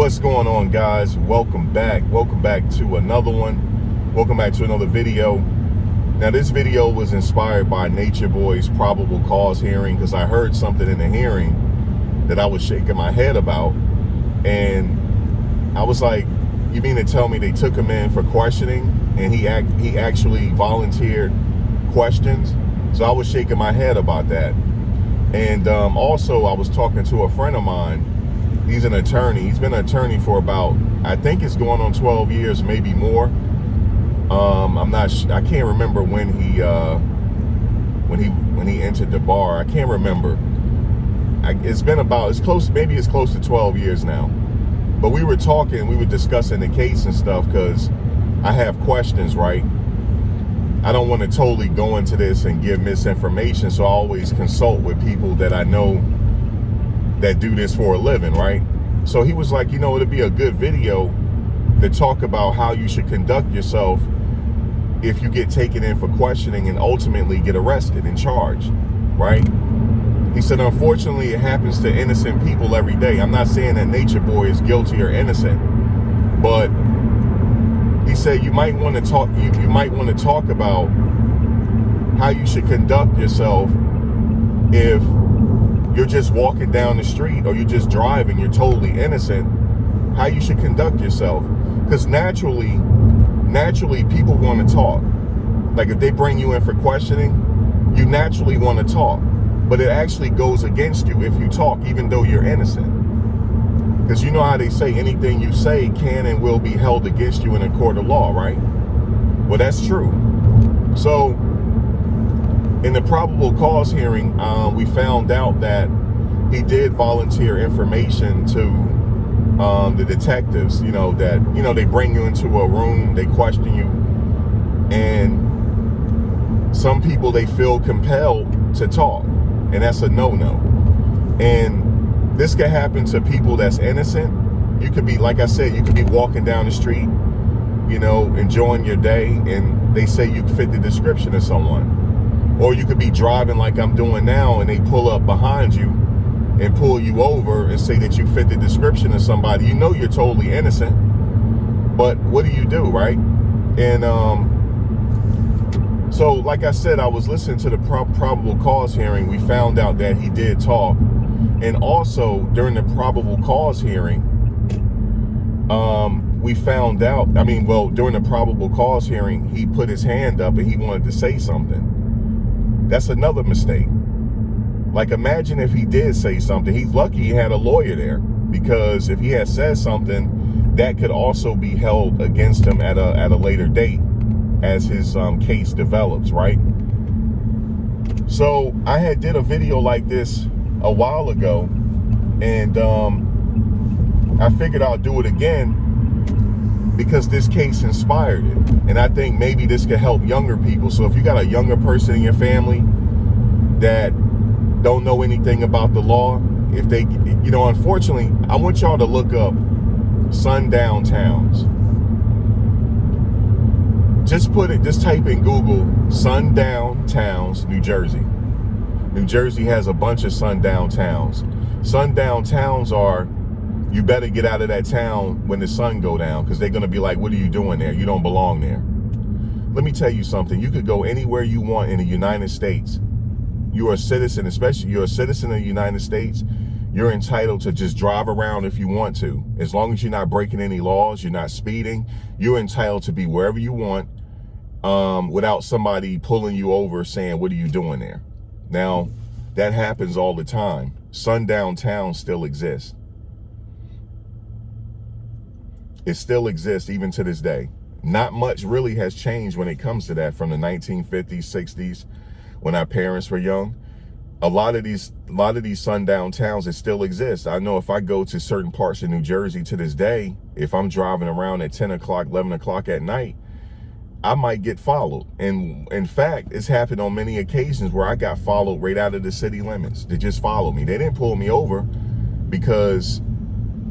What's going on, guys? Welcome back to another one. Welcome back to another video. Now, this video was inspired by Natureboy's probable cause hearing, because I heard something in the hearing that I was shaking my head about, and I was like, you mean to tell me they took him in for questioning and he actually volunteered questions? So I was shaking my head about that. And also, I was talking to a friend of mine. He's an attorney. He's been an attorney for about, I think it's going on 12 years, maybe more. I can't remember when he entered the bar. I can't remember. It's close to 12 years now. But we were discussing the case and stuff, because I have questions, right? I don't want to totally go into this and give misinformation, so I always consult with people that I know that do this for a living, right? So he was like, it'd be a good video to talk about how you should conduct yourself if you get taken in for questioning and ultimately get arrested and charged, right? He said, unfortunately, it happens to innocent people every day. I'm not saying that Natureboy is guilty or innocent, but he said you might want to talk about how you should conduct yourself if you're just walking down the street or you're just driving, you're totally innocent, how you should conduct yourself. Because naturally people want to talk. Like, if they bring you in for questioning, you naturally want to talk. But it actually goes against you if you talk, even though you're innocent. Because you know how they say anything you say can and will be held against you in a court of law, right? Well, that's true. So in the probable cause hearing, we found out that he did volunteer information to the detectives, they bring you into a room, they question you, and some people, they feel compelled to talk, and that's a no-no. And this could happen to people that's innocent. You could be, like I said, you could be walking down the street, enjoying your day, and they say you fit the description of someone. Or you could be driving like I'm doing now, and they pull up behind you and pull you over and say that you fit the description of somebody. You're totally innocent, but what do you do, right? And so, like I said, I was listening to the probable cause hearing. We found out that he did talk. And also, during the probable cause hearing, we found out, during the probable cause hearing, he put his hand up and he wanted to say something. That's another mistake. Like, imagine if he did say something. He's lucky he had a lawyer there, because if he had said something, that could also be held against him at a later date as his case develops, right? So I had did a video like this a while ago, and I figured I'll do it again because this case inspired it, and I think maybe this could help younger people. So if you got a younger person in your family that don't know anything about the law, if they, unfortunately, I want y'all to look up sundown towns. Just type in Google sundown towns, New Jersey. New Jersey has a bunch of sundown towns. Sundown towns are, you better get out of that town when the sun go down, because they're going to be like, what are you doing there? You don't belong there. Let me tell you something. You could go anywhere you want in the United States. You're a citizen, especially you're a citizen of the United States. You're entitled to just drive around if you want to. As long as you're not breaking any laws, you're not speeding, you're entitled to be wherever you want, without somebody pulling you over saying, what are you doing there? Now, that happens all the time. Sundown towns still exist. It still exists even to this day. Not much really has changed when it comes to that from the 1950s, 60s, when our parents were young. A lot of these sundown towns, it still exist. I know if I go to certain parts of New Jersey to this day, if I'm driving around at 10 o'clock, 11 o'clock at night, I might get followed. And in fact, it's happened on many occasions where I got followed right out of the city limits. They just followed me. They didn't pull me over because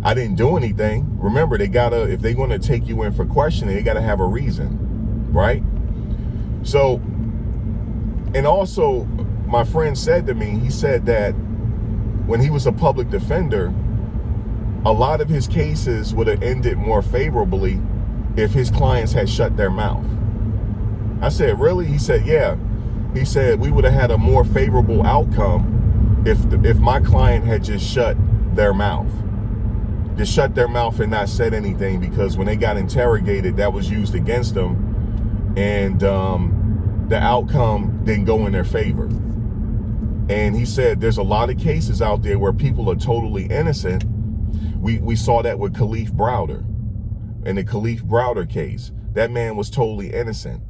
I didn't do anything. Remember, if they want to take you in for questioning, they gotta have a reason, right? So, and also, my friend said to me, he said that when he was a public defender, a lot of his cases would have ended more favorably if his clients had shut their mouth. I said, really? He said, yeah. He said, we would have had a more favorable outcome if my client had just shut their mouth. Just shut their mouth and not said anything, because when they got interrogated, that was used against them, and the outcome didn't go in their favor. And he said there's a lot of cases out there where people are totally innocent. We saw that with Khalif Browder. In the Khalif Browder case, that man was totally innocent.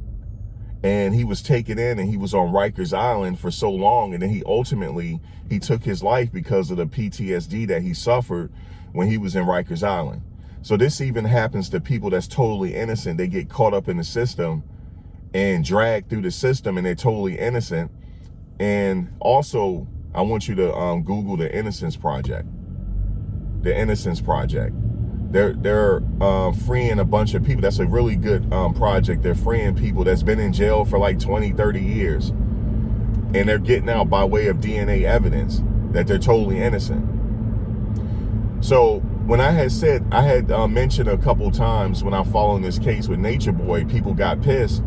And he was taken in and he was on Rikers Island for so long, and then he took his life because of the PTSD that he suffered when he was in Rikers Island. So this even happens to people that's totally innocent. They get caught up in the system and dragged through the system, and they're totally innocent. And also, I want you to Google the Innocence Project. The Innocence Project. They're freeing a bunch of people. That's a really good project. They're freeing people that's been in jail for like 20, 30 years. And they're getting out by way of DNA evidence that they're totally innocent. So when I had mentioned a couple times when I followed this case with Natureboy, people got pissed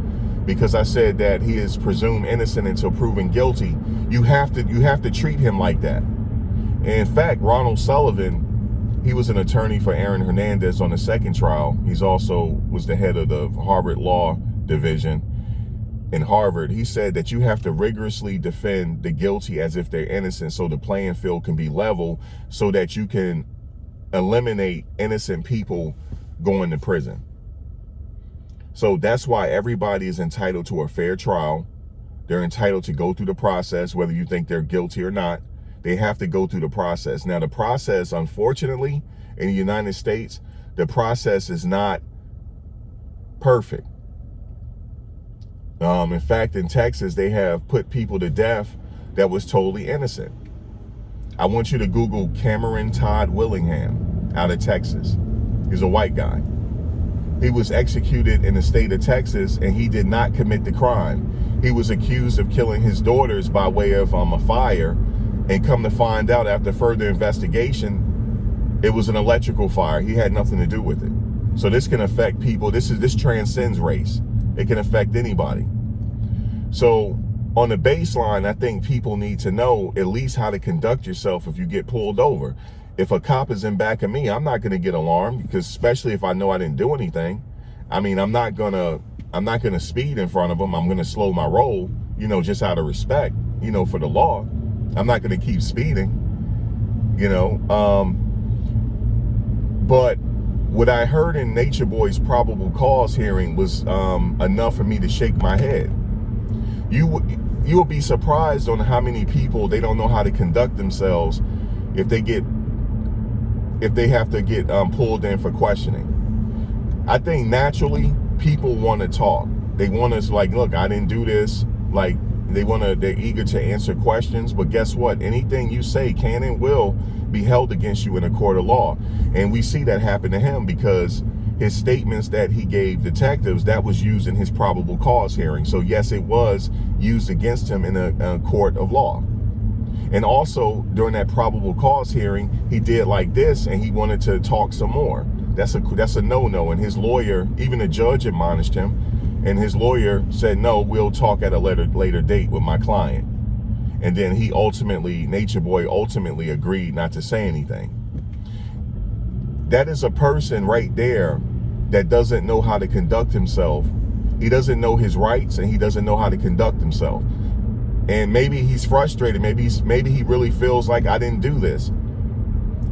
because I said that he is presumed innocent until proven guilty. You have to treat him like that. And in fact, Ronald Sullivan, he was an attorney for Aaron Hernandez on the second trial. He's also was the head of the Harvard Law Division in Harvard. He said that you have to rigorously defend the guilty as if they're innocent, so the playing field can be level, so that you can eliminate innocent people going to prison. So that's why everybody is entitled to a fair trial. They're entitled to go through the process, whether you think they're guilty or not. They have to go through the process. Now, the process, unfortunately, in the United States, the process is not perfect. In fact, in Texas, they have put people to death that was totally innocent. I want you to Google Cameron Todd Willingham out of Texas. He's a white guy. He was executed in the state of Texas, and he did not commit the crime. He was accused of killing his daughters by way of a fire, and come to find out after further investigation, it was an electrical fire. He had nothing to do with it. So this can affect people. This transcends race. It can affect anybody. So on the baseline, I think people need to know at least how to conduct yourself if you get pulled over. If a cop is in back of me, I'm not going to get alarmed, because especially if I know I didn't do anything. I mean, I'm not gonna speed in front of them. I'm gonna slow my roll, just out of respect, for the law. I'm not gonna keep speeding, but what I heard in Natureboy's probable cause hearing was enough for me to shake my head. You will be surprised on how many people, they don't know how to conduct themselves if they have to get pulled in for questioning. I think naturally people want to talk. They want us like, look, I didn't do this. Like they're eager to answer questions, but guess what? Anything you say can and will be held against you in a court of law. And we see that happen to him, because his statements that he gave detectives, that was used in his probable cause hearing. So yes, it was used against him in a court of law. And also during that probable cause hearing, he did like this, and he wanted to talk some more. That's a no-no. And his lawyer, even the judge, admonished him, and his lawyer said, no, we'll talk at a later date with my client. And then Natureboy ultimately agreed not to say anything. That is a person right there that doesn't know how to conduct himself. He doesn't know his rights, and he doesn't know how to conduct himself. And maybe he's frustrated. Maybe he really feels like, I didn't do this.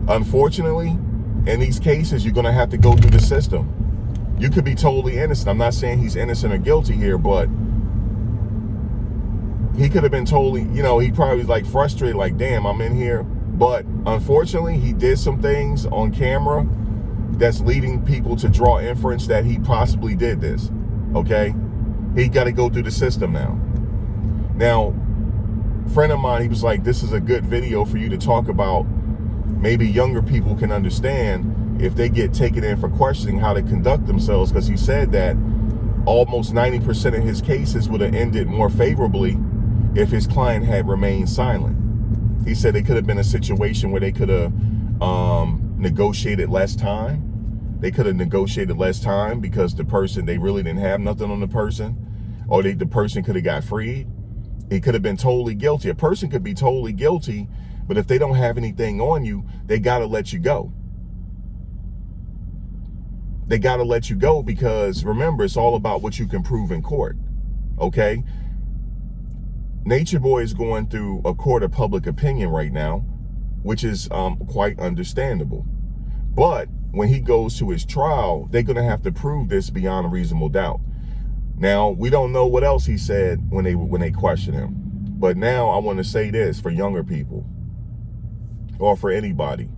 Unfortunately, in these cases, you're going to have to go through the system. You could be totally innocent. I'm not saying he's innocent or guilty here, but he could have been totally, he probably was like frustrated, like, damn, I'm in here. But unfortunately, he did some things on camera that's leading people to draw inference that he possibly did this. Okay? He got to go through the system now. Now, a friend of mine, he was like, this is a good video for you to talk about. Maybe younger people can understand if they get taken in for questioning how to conduct themselves, because he said that almost 90% of his cases would have ended more favorably if his client had remained silent. He said it could have been a situation where they could have negotiated less time. They could have negotiated less time because the person, they really didn't have nothing on the person, or the person could have got freed. He could have been totally guilty. A person could be totally guilty, but if they don't have anything on you, they got to let you go. They got to let you go because, remember, it's all about what you can prove in court, okay? Natureboy is going through a court of public opinion right now, which is quite understandable. But when he goes to his trial, they're going to have to prove this beyond a reasonable doubt. Now, we don't know what else he said when they questioned him. But now I want to say this for younger people or for anybody.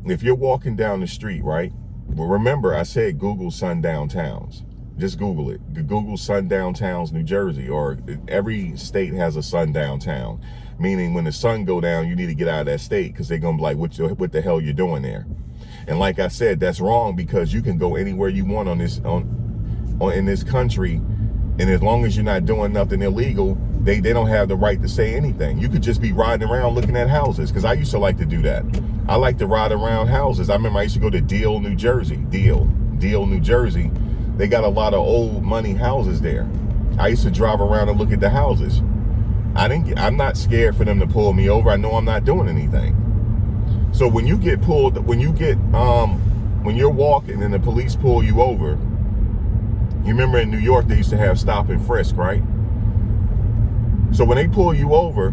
If you're walking down the street, right? Well, remember, I said Google sundown towns. Just Google it. Google sundown towns, New Jersey, or every state has a sundown town. Meaning when the sun go down, you need to get out of that state because they're going to be like, what the hell you doing there? And like I said, that's wrong because you can go anywhere you want in this country, and as long as you're not doing nothing illegal, they don't have the right to say anything. You could just be riding around looking at houses, because I used to like to do that. I like to ride around houses. I remember I used to go to Deal, New Jersey. Deal, New Jersey. They got a lot of old money houses there. I used to drive around and look at the houses. I'm not scared for them to pull me over. I know I'm not doing anything. So when you get pulled, when you're walking and the police pull you over, you remember in New York, they used to have stop and frisk, right? So when they pull you over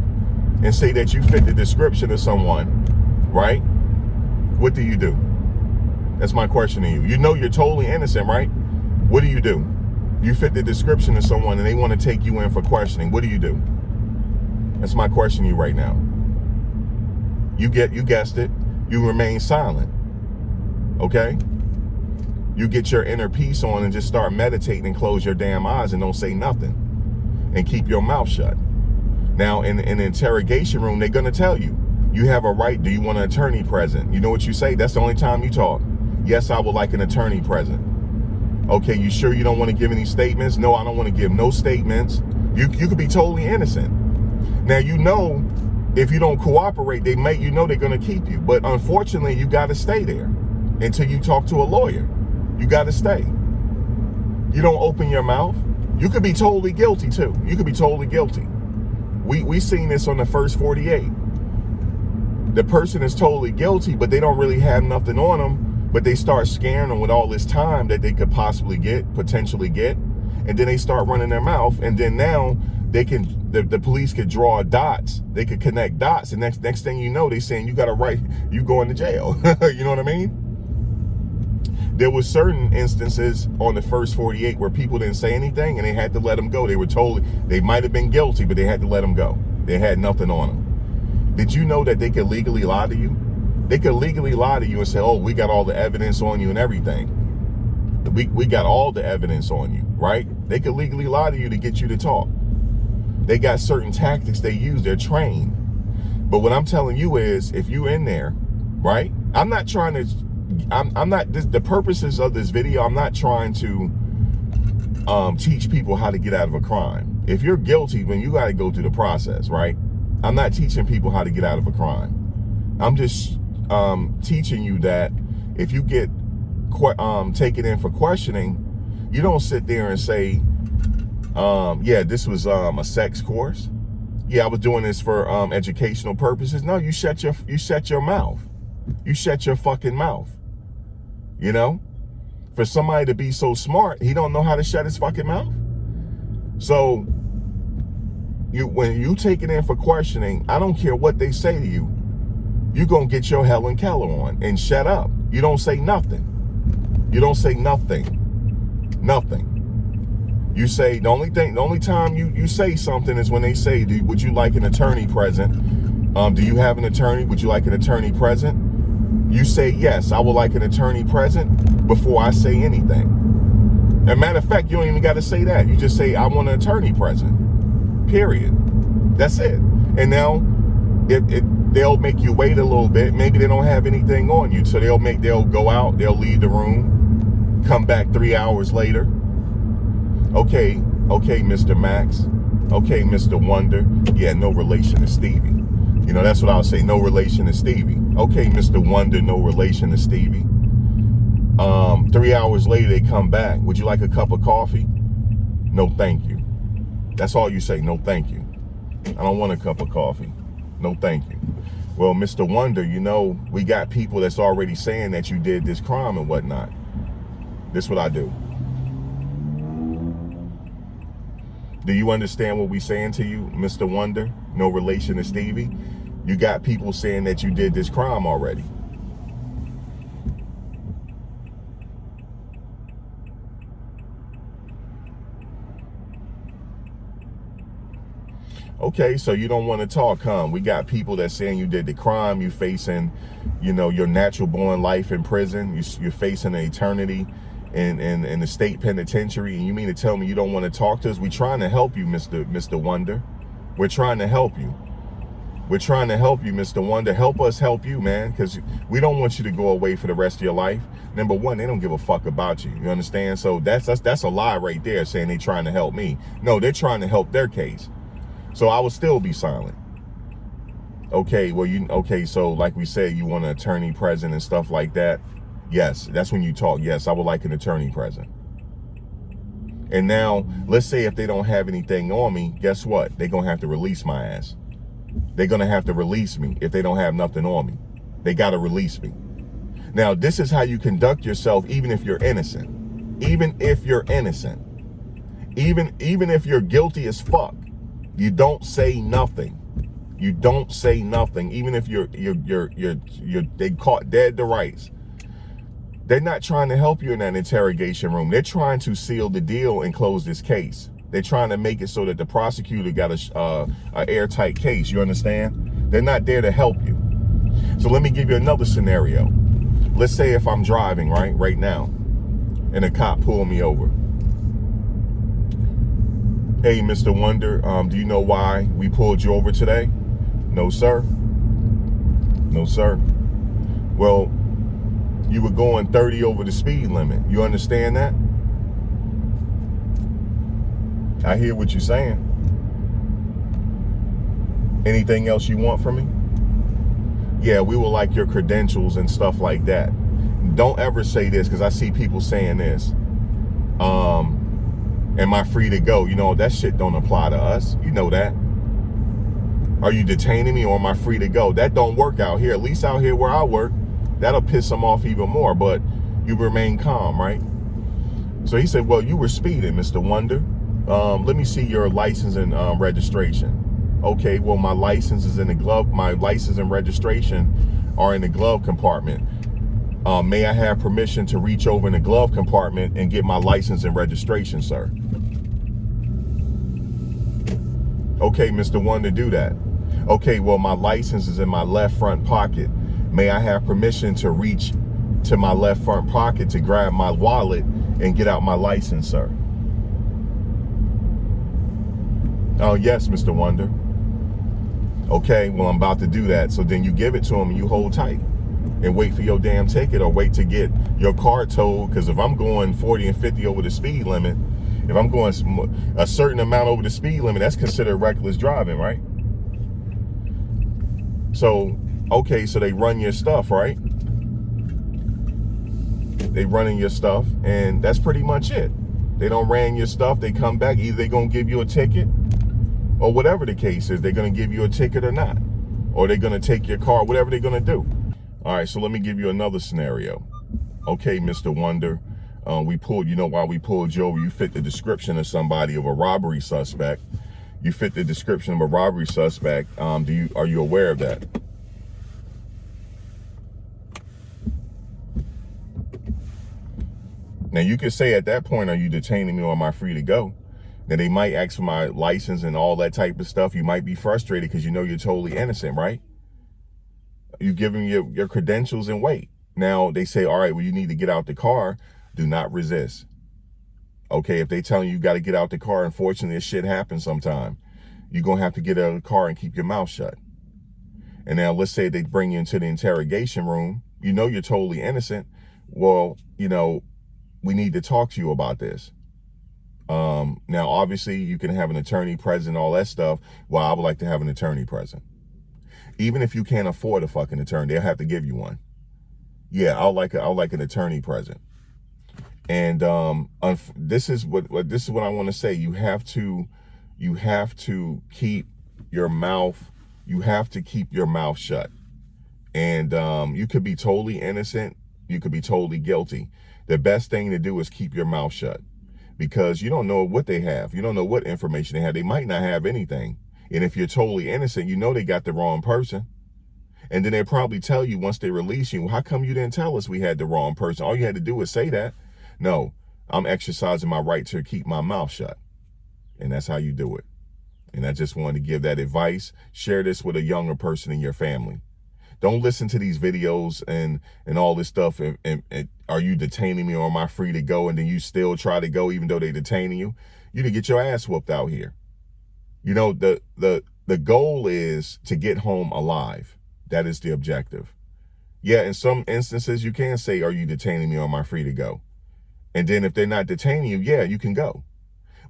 and say that you fit the description of someone, right? What do you do? That's my question to you. You know you're totally innocent, right? What do? You fit the description of someone and they want to take you in for questioning. What do you do? That's my question to you right now. You guessed it. You remain silent. Okay? You get your inner peace on and just start meditating and close your damn eyes and don't say nothing. And keep your mouth shut. Now, in an interrogation room, they're going to tell you, you have a right. Do you want an attorney present? You know what you say? That's the only time you talk. Yes, I would like an attorney present. Okay, you sure you don't want to give any statements? No, I don't want to give no statements. You could be totally innocent. Now, you know, if you don't cooperate, they're going to keep you. But unfortunately, you got to stay there until you talk to a lawyer. You got to stay. You don't open your mouth. You could be totally guilty too. You could be totally guilty. We seen this on the first 48. The person is totally guilty, but they don't really have nothing on them, but they start scaring them with all this time that they could potentially get, and then they start running their mouth, and then now the police could draw dots. They could connect dots, and next thing you know, they saying you got a right, you going to jail. You know what I mean? There was certain instances on the first 48 where people didn't say anything and they had to let them go. They were told they might have been guilty, but they had to let them go. They had nothing on them. Did you know that they could legally lie to you? They could legally lie to you and say, oh, we got all the evidence on you and everything. We got all the evidence on you, right? They could legally lie to you to get you to talk. They got certain tactics they use. They're trained. But what I'm telling you is, if you're in there, right? I'm not, the purposes of this video, I'm not trying to teach people how to get out of a crime. If you're guilty, then you got to go through the process, right? I'm not teaching people how to get out of a crime. I'm just teaching you that if you get taken in for questioning, you don't sit there and say, yeah, this was a sex course. Yeah, I was doing this for educational purposes. No, you shut your mouth. You shut your fucking mouth. You know, for somebody to be so smart, he don't know how to shut his fucking mouth. So when you take it in for questioning, I don't care what they say to you, you're going to get your Helen Keller on and shut up. You don't say nothing. You don't say nothing. Nothing. You say, the only time you say something is when they say, would you like an attorney present? Do you have an attorney? Would you like an attorney present? You say, yes, I would like an attorney present before I say anything. As a matter of fact, you don't even got to say that. You just say, I want an attorney present, period. That's it. And now they'll make you wait a little bit. Maybe they don't have anything on you. So they'll go out, they'll leave the room, come back 3 hours later. Okay, Mr. Max. Okay, Mr. Wonder. Yeah, no relation to Stevie. You know, that's what I'll say. No relation to Stevie. Okay, Mr. Wonder, no relation to Stevie. 3 hours later, they come back. Would you like a cup of coffee? No, thank you. That's all you say. No, thank you. I don't want a cup of coffee. No, thank you. Well, Mr. Wonder, you know, we got people that's already saying that you did this crime and whatnot. This is what I do. Do you understand what we're saying to you, Mr. Wonder? No relation to Stevie? You got people saying that you did this crime already. Okay, so you don't want to talk, huh? We got people that saying you did the crime. You facing, you know, your natural born life in prison. You're facing an eternity in the state penitentiary. And you mean to tell me you don't want to talk to us? We're trying to help you, Mr. Wonder. We're trying to help you. We're trying to help you, Mr. Wonder. Help us help you, man, because we don't want you to go away for the rest of your life. Number one, they don't give a fuck about you. You understand? So that's a lie right there, saying they're trying to help me. No, they're trying to help their case. So I would still be silent. Okay, well, so like we said, you want an attorney present and stuff like that. Yes, that's when you talk. Yes, I would like an attorney present. And now, let's say if they don't have anything on me, guess what? They're going to have to release my ass. They're going to have to release me if they don't have nothing on me. They got to release me. Now, this is how you conduct yourself even if you're innocent. Even if you're innocent. Even if you're guilty as fuck. You don't say nothing. You don't say nothing, even if you're they caught dead to rights. They're not trying to help you in that interrogation room. They're trying to seal the deal and close this case. They're trying to make it so that the prosecutor got a airtight case. You understand? They're not there to help you. So let me give you another scenario. Let's say if I'm driving right now, and a cop pulled me over. Hey, Mr. Wonder, do you know why we pulled you over today? No, sir. No, sir. Well, you were going 30 over the speed limit. You understand that? I hear what you're saying. Anything else you want from me? Yeah, we would like your credentials and stuff like that. Don't ever say this, because I see people saying this. Am I free to go? You know, that shit don't apply to us. You know that. Are you detaining me or am I free to go? That don't work out here. At least out here where I work, that'll piss them off even more. But you remain calm, right? So he said, well, you were speeding, Mr. Wonder. Let me see your license and registration. Okay, well, my license is in the glove. My license and registration are in the glove compartment. May I have permission to reach over in the glove compartment and get my license and registration, sir? Okay, Mr. Wonder, do that. Okay, well, my license is in my left front pocket. May I have permission to reach to my left front pocket to grab my wallet and get out my license, sir? Oh, yes, Mr. Wonder. Okay, well, I'm about to do that. So then you give it to him and you hold tight and wait for your damn ticket, or wait to get your car towed. Because if I'm going 40 and 50 over the speed limit, if I'm going a certain amount over the speed limit, that's considered reckless driving, right? So, okay, so they run your stuff, right? They running your stuff, and that's pretty much it. They don't ran your stuff, they come back, either they're going to give you a ticket, or whatever the case is, they're going to give you a ticket or not. Or they're going to take your car, whatever they're going to do. All right, so let me give you another scenario. Okay, Mr. Wonder, you know why we pulled you over? You fit the description of somebody, of a robbery suspect. You fit the description of a robbery suspect. Are you aware of that? Now, you could say at that point, are you detaining me or am I free to go? Now, they might ask for my license and all that type of stuff. You might be frustrated because you know you're totally innocent, right? You give them your credentials and wait. Now, they say, all right, well, you need to get out the car. Do not resist. Okay, if they telling you got to get out the car, unfortunately, this shit happens sometime. You're going to have to get out of the car and keep your mouth shut. And now, let's say they bring you into the interrogation room. You know you're totally innocent. Well, you know, we need to talk to you about this. Now, obviously, you can have an attorney present, all that stuff. Well, I would like to have an attorney present. Even if you can't afford a fucking attorney, they'll have to give you one. Yeah, I'll like an attorney present. And this is what I want to say. You have to keep your mouth. You have to keep your mouth shut. And you could be totally innocent. You could be totally guilty. The best thing to do is keep your mouth shut, because you don't know what they have. You don't know what information they have. They might not have anything. And if you're totally innocent, you know they got the wrong person. And then they probably tell you once they release you, how come you didn't tell us we had the wrong person? All you had to do was say that. No, I'm exercising my right to keep my mouth shut. And that's how you do it. And I just wanted to give that advice. Share this with a younger person in your family. Don't listen to these videos and all this stuff. And are you detaining me, or am I free to go? And then you still try to go even though they're detaining you. You to get your ass whooped out here. You know, the goal is to get home alive. That is the objective. Yeah, in some instances you can say, are you detaining me, or am I free to go? And then if they're not detaining you, yeah, you can go.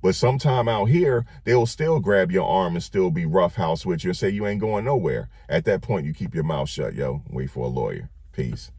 But sometime out here, they'll still grab your arm and still be roughhouse with you and say you ain't going nowhere. At that point, you keep your mouth shut, yo. Wait for a lawyer. Peace.